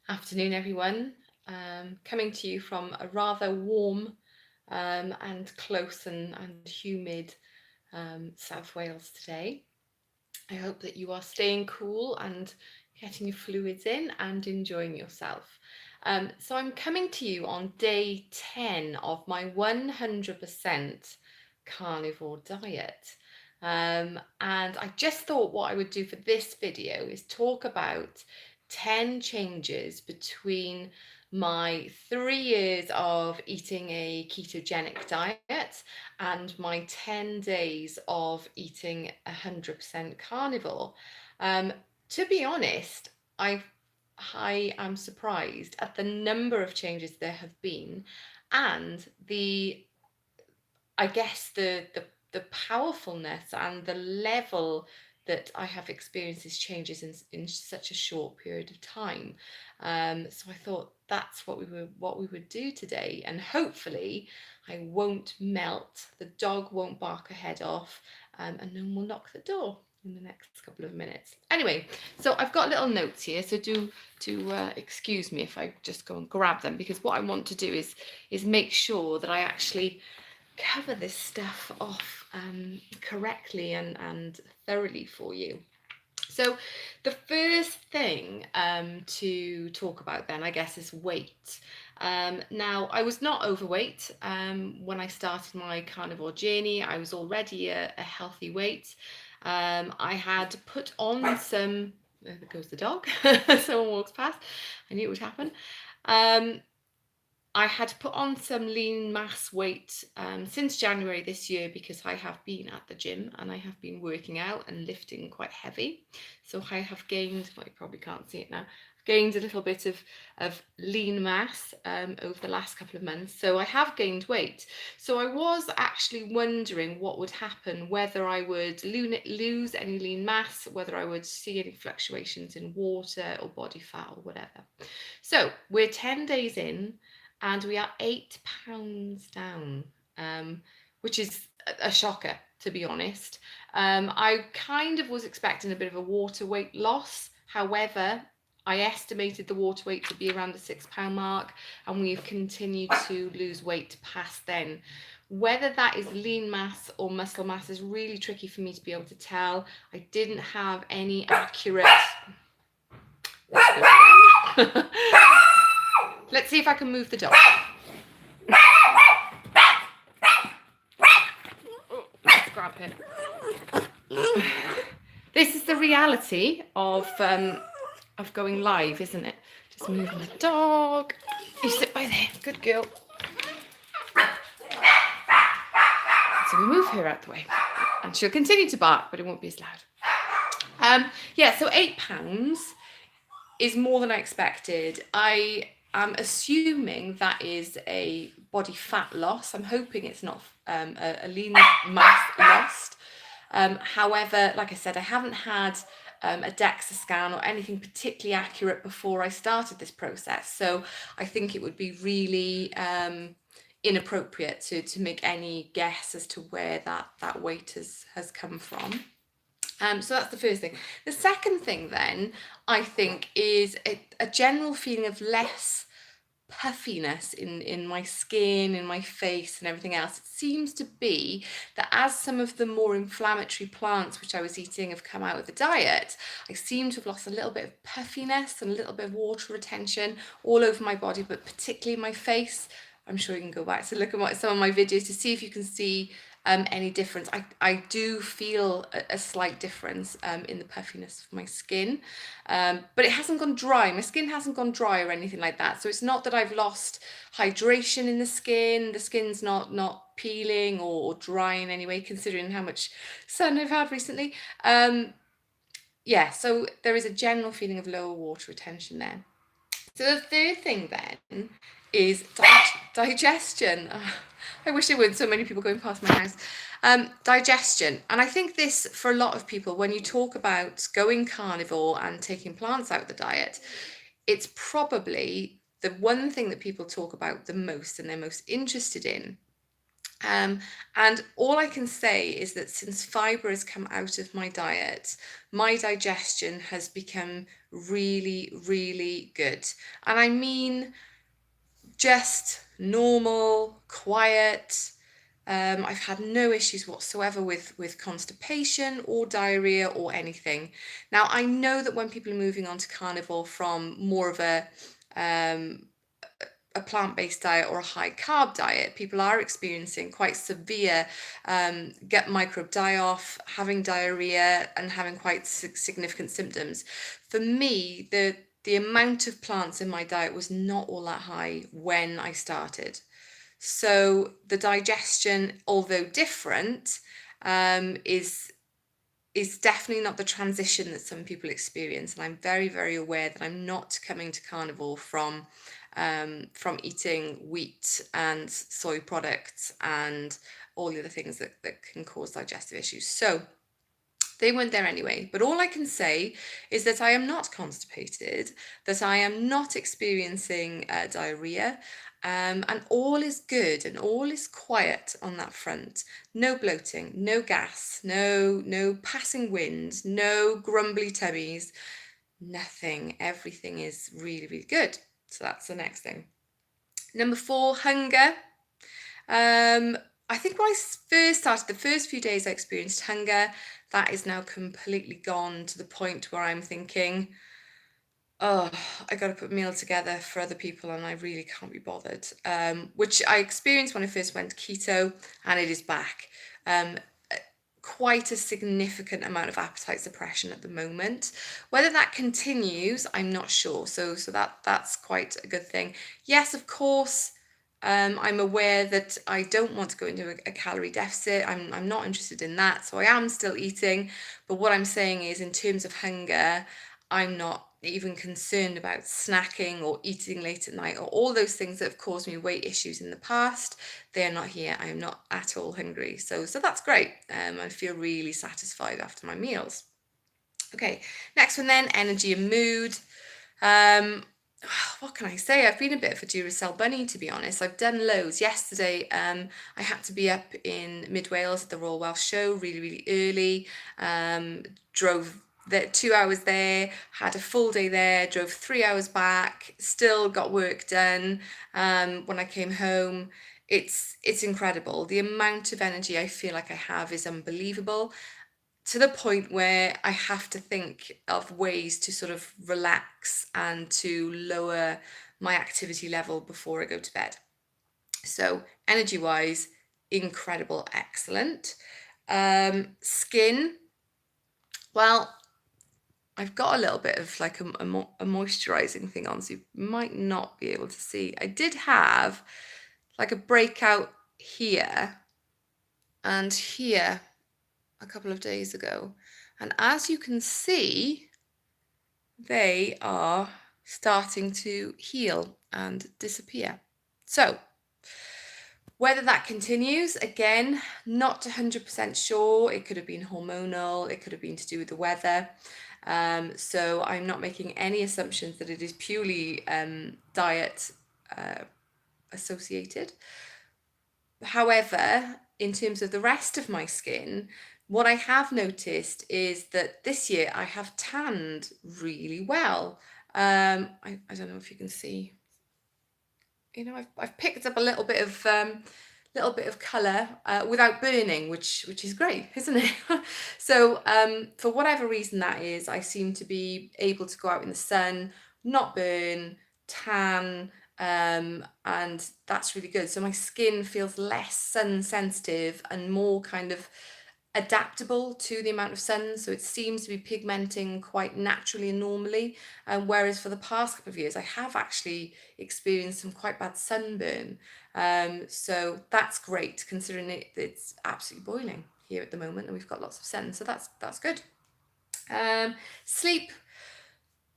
Afternoon, everyone. Coming to you from a rather warm and close and humid South Wales today. I hope that you are staying cool and getting your fluids in and enjoying yourself. So I'm coming to you on day 10 of my 100% carnivore diet. And I just thought what I would do for this video is talk about 10 changes between my 3 years of eating a ketogenic diet and my 10 days of eating 100% carnivore. Um, to be honest, I am surprised at the number of changes there have been, and I guess the powerfulness and the level that I have experienced these changes in such a short period of time. So I thought that's what we would do today, and hopefully I won't melt, the dog won't bark her head off, and no one will knock the door in the next couple of minutes. Anyway, so I've got little notes here, so do excuse me if I just go and grab them, because what I want to do is make sure that I actually cover this stuff off correctly and thoroughly for you. So the first thing to talk about then, I guess, is weight. Now, I was not overweight when I started my carnivore journey. I was already a healthy weight. I had put on some, there goes the dog, someone walks past, I knew it would happen. I had put on some lean mass weight since January this year, because I have been at the gym and I have been working out and lifting quite heavy. So I have gained, well, you probably can't see it now, gained a little bit of lean mass over the last couple of months. So I have gained weight. So I was actually wondering what would happen, whether I would lose any lean mass, whether I would see any fluctuations in water or body fat or whatever. So we're 10 days in, and we are 8 pounds down, which is a shocker, to be honest. I kind of was expecting a bit of a water weight loss. However, I estimated the water weight to be around the £6 mark, and we've continued to lose weight past then. Whether that is lean mass or muscle mass is really tricky for me to be able to tell. I didn't have any accurate... Let's see if I can move the dog. Let's grab him. This is the reality of going live, isn't it? Just moving the dog. You sit by there. Good girl. So we move her out the way. And she'll continue to bark, but it won't be as loud. Yeah, so £8 is more than I expected. I am assuming that is a body fat loss. I'm hoping it's not a lean mass lost. However, like I said, I haven't had a DEXA scan or anything particularly accurate before I started this process. So I think it would be really inappropriate to make any guess as to where that weight has come from. So that's the first thing. The second thing then, I think, is a general feeling of less puffiness in my skin, in my face and everything else. It seems to be that as some of the more inflammatory plants which I was eating have come out of the diet, I seem to have lost a little bit of puffiness and a little bit of water retention all over my body, but particularly my face. I'm sure you can go back to look at some of my videos to see if you can see any difference. I do feel a slight difference in the puffiness of my skin, but it hasn't gone dry. My skin hasn't gone dry or anything like that. So it's not that I've lost hydration in the skin. The skin's not peeling or dry in any way, considering how much sun I've had recently. Yeah, so there is a general feeling of lower water retention there. So the third thing then is digestion. I wish there weren't so many people going past my house. Digestion. And I think this, for a lot of people, when you talk about going carnivore and taking plants out of the diet, it's probably the one thing that people talk about the most and they're most interested in. And all I can say is that since fibre has come out of my diet, my digestion has become really, really good. And I mean just normal, quiet. I've had no issues whatsoever with constipation or diarrhea or anything. Now, I know that when people are moving on to carnivore from more of um, a plant-based diet or a high carb diet, people are experiencing quite severe gut microbe die-off, having diarrhea, and having quite significant symptoms. For me, the amount of plants in my diet was not all that high when I started. So the digestion, although different, is definitely not the transition that some people experience. And I'm very, very aware that I'm not coming to carnivore from eating wheat and soy products and all the other things that can cause digestive issues. So they weren't there anyway. But all I can say is that I am not constipated, that I am not experiencing diarrhea, and all is good and all is quiet on that front. No bloating, no gas, no passing wind, no grumbly tummies, nothing. Everything is really, really good. So that's the next thing. Number 4, hunger. I think when I first started, the first few days I experienced hunger. That is now completely gone to the point where I'm thinking, oh, I got to put a meal together for other people and I really can't be bothered. Which I experienced when I first went keto, and it is back. Um, Quite a significant amount of appetite suppression at the moment. Whether that continues, I'm not sure. So that's quite a good thing. Yes, of course, I'm aware that I don't want to go into a calorie deficit. I'm not interested in that. So I am still eating. But what I'm saying is, in terms of hunger, I'm not even concerned about snacking or eating late at night or all those things that have caused me weight issues in the past. They are not here. I am not at all hungry. So that's great. I feel really satisfied after my meals. Okay, next one then, energy and mood. What can I say? I've been a bit of a Duracell bunny, to be honest. I've done loads. Yesterday, I had to be up in Mid Wales at the Royal Welsh Show really, really early. Drove 2 hours there, had a full day there, drove 3 hours back, still got work done. When I came home, it's incredible. The amount of energy I feel like I have is unbelievable, to the point where I have to think of ways to sort of relax and to lower my activity level before I go to bed. So energy wise, incredible, excellent. Skin, well, I've got a little bit of like a moisturizing thing on, so you might not be able to see. I did have like a breakout here and here a couple of days ago. And as you can see, they are starting to heal and disappear. So whether that continues, again, not 100% sure. It could have been hormonal, it could have been to do with the weather. So I'm not making any assumptions that it is purely diet associated. However, in terms of the rest of my skin, what I have noticed is that this year I have tanned really well. I don't know if you can see. I've picked up a little bit of colour without burning, which is great, isn't it? So for whatever reason that is, I seem to be able to go out in the sun, not burn, tan, and that's really good. So my skin feels less sun sensitive and more kind of adaptable to the amount of sun, so it seems to be pigmenting quite naturally and normally. Whereas for the past couple of years, I have actually experienced some quite bad sunburn. So that's great, considering it's absolutely boiling here at the moment, and we've got lots of sun, so that's good. Sleep.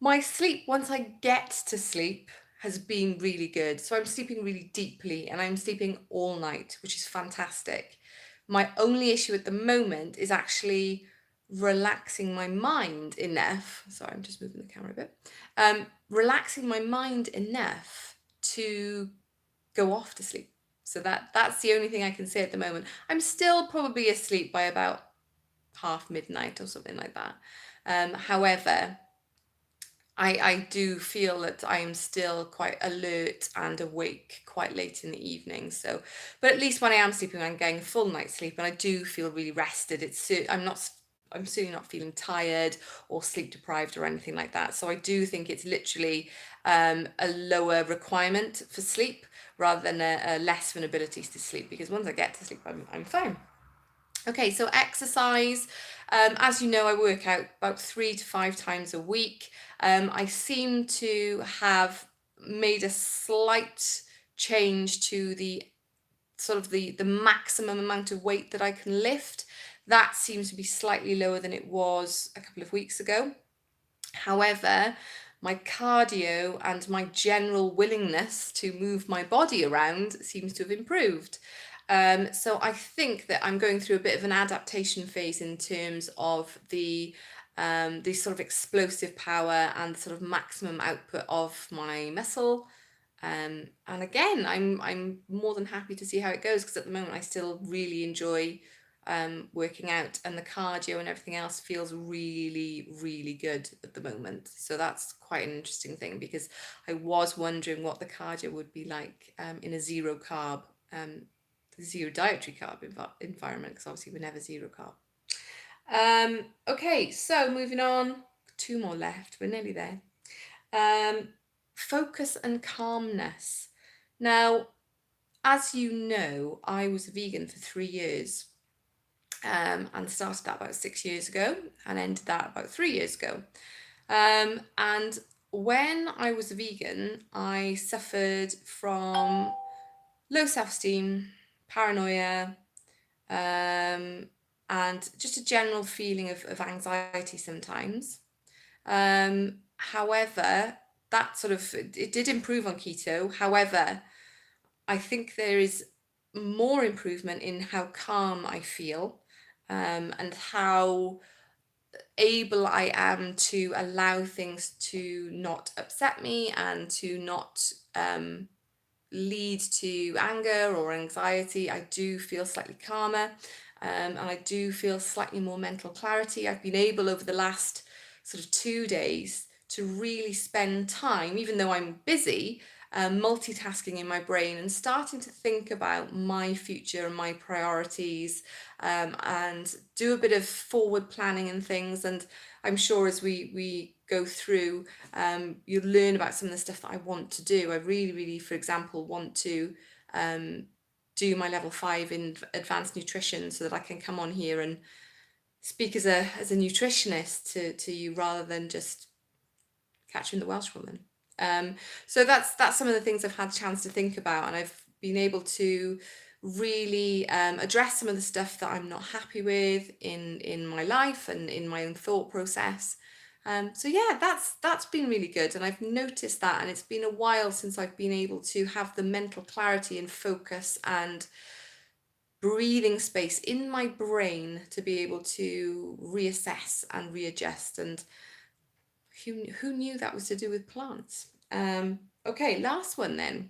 My sleep, once I get to sleep, has been really good. So I'm sleeping really deeply and I'm sleeping all night, which is fantastic. My only issue at the moment is actually relaxing my mind enough. Sorry, I'm just moving the camera a bit. Relaxing my mind enough to go off to sleep. So that's the only thing I can say at the moment. I'm still probably asleep by about half midnight or something like that. However, I do feel that I am still quite alert and awake quite late in the evening. So, but at least when I am sleeping, I'm getting a full night's sleep, and I do feel really rested. I'm certainly not feeling tired or sleep deprived or anything like that. So I do think it's literally a lower requirement for sleep rather than a less of an ability to sleep. Because once I get to sleep, I'm fine. Okay, so exercise. As you know, I work out about 3 to 5 times a week. I seem to have made a slight change to the sort of the maximum amount of weight that I can lift. That seems to be slightly lower than it was a couple of weeks ago. However, my cardio and my general willingness to move my body around seems to have improved. So I think that I'm going through a bit of an adaptation phase in terms of the sort of explosive power and the sort of maximum output of my muscle. And again, I'm more than happy to see how it goes, because at the moment I still really enjoy working out, and the cardio and everything else feels really, really good at the moment. So that's quite an interesting thing, because I was wondering what the cardio would be like in a zero carb, zero dietary carb environment, because obviously we're never zero carb. Okay, so moving on, 2 more left, we're nearly there. Focus and calmness. Now, as you know, I was a vegan for 3 years, and started that about 6 years ago and ended that about 3 years ago. And when I was a vegan, I suffered from low self-esteem, paranoia, and just a general feeling of anxiety sometimes. However, that sort of, it did improve on keto. However, I think there is more improvement in how calm I feel, and how able I am to allow things to not upset me and to not lead to anger or anxiety. I do feel slightly calmer, and I do feel slightly more mental clarity. I've been able over the last sort of 2 days to really spend time, even though I'm busy, multitasking in my brain and starting to think about my future and my priorities, and do a bit of forward planning and things. And I'm sure as we go through, you'll learn about some of the stuff that I want to do. I really, really, for example, want to do my level 5 in advanced nutrition, so that I can come on here and speak as a nutritionist to you, rather than just catching the Welsh woman. So that's some of the things I've had a chance to think about, and I've been able to really address some of the stuff that I'm not happy with in my life and in my own thought process. So yeah, that's been really good, and I've noticed that, and it's been a while since I've been able to have the mental clarity and focus and breathing space in my brain to be able to reassess and readjust. And who knew that was to do with plants? Okay, last one then.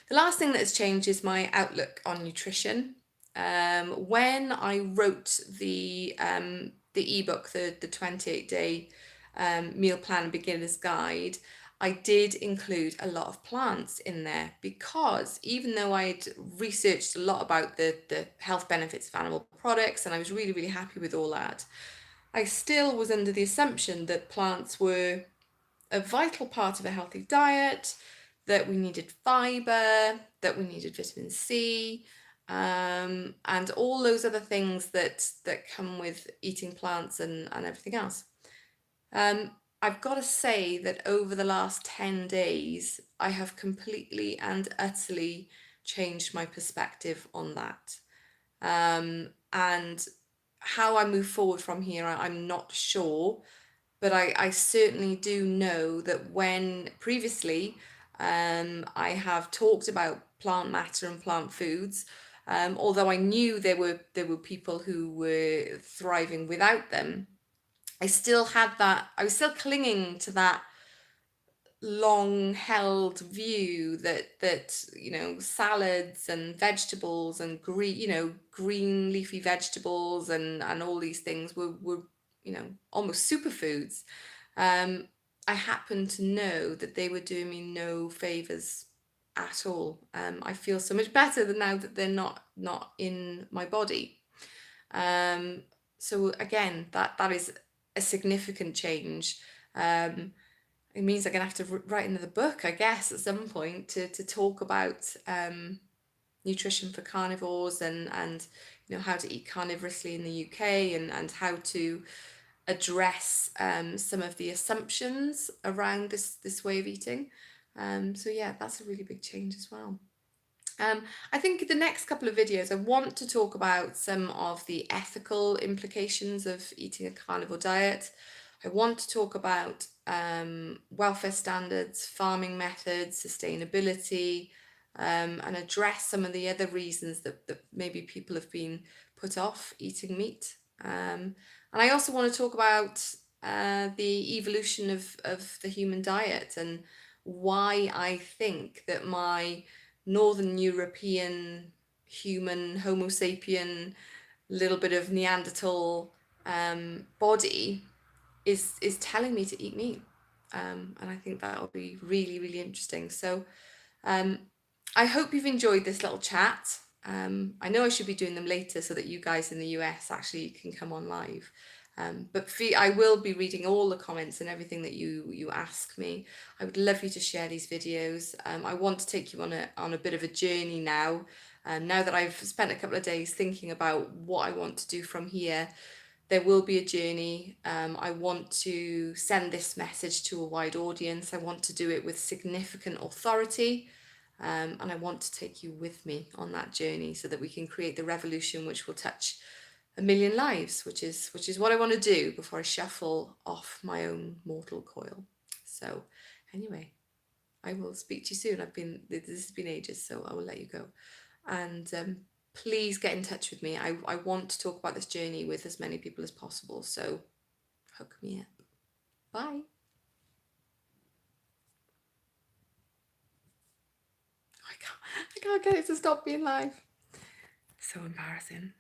The last thing that's changed is my outlook on nutrition. When I wrote the ebook, the 28-day meal plan beginner's guide, I did include a lot of plants in there, because even though I'd researched a lot about the health benefits of animal products, and I was really, really happy with all that, I still was under the assumption that plants were a vital part of a healthy diet, that we needed fiber, that we needed vitamin C, and all those other things that come with eating plants and everything else. I've got to say that over the last 10 days, I have completely and utterly changed my perspective on that. And how I move forward from here, I'm not sure, but I certainly do know that when previously I have talked about plant matter and plant foods, although I knew there were people who were thriving without them, I still had that, I was still clinging to that long held view that you know, salads and vegetables and green leafy vegetables and all these things were you know, almost superfoods. I happen to know that they were doing me no favors at all. I feel so much better than now that they're not in my body. So again, that is a significant change. It means I'm gonna have to write another book, I guess, at some point to talk about nutrition for carnivores and you know, how to eat carnivorously in the UK and how to address some of the assumptions around this way of eating. So yeah, that's a really big change as well. I think the next couple of videos I want to talk about some of the ethical implications of eating a carnivore diet. I want to talk about welfare standards, farming methods, sustainability, and address some of the other reasons that maybe people have been put off eating meat. And I also want to talk about the evolution of the human diet and why I think that my Northern European human Homo sapien, little bit of Neanderthal body is telling me to eat meat. And I think that'll be really, really interesting. So um, I hope you've enjoyed this little chat. I know I should be doing them later so that you guys in the US actually can come on live. But I will be reading all the comments and everything that you ask me. I would love you to share these videos. I want to take you on a bit of a journey now. Now that I've spent a couple of days thinking about what I want to do from here, there will be a journey. I want to send this message to a wide audience. I want to do it with significant authority. And I want to take you with me on that journey so that we can create the revolution which will touch 1 million lives, which is what I want to do before I shuffle off my own mortal coil. So anyway, I will speak to you soon. This has been ages, so I will let you go. And please get in touch with me. I want to talk about this journey with as many people as possible. So hook me up. Bye. I can't get it to stop being live. So embarrassing.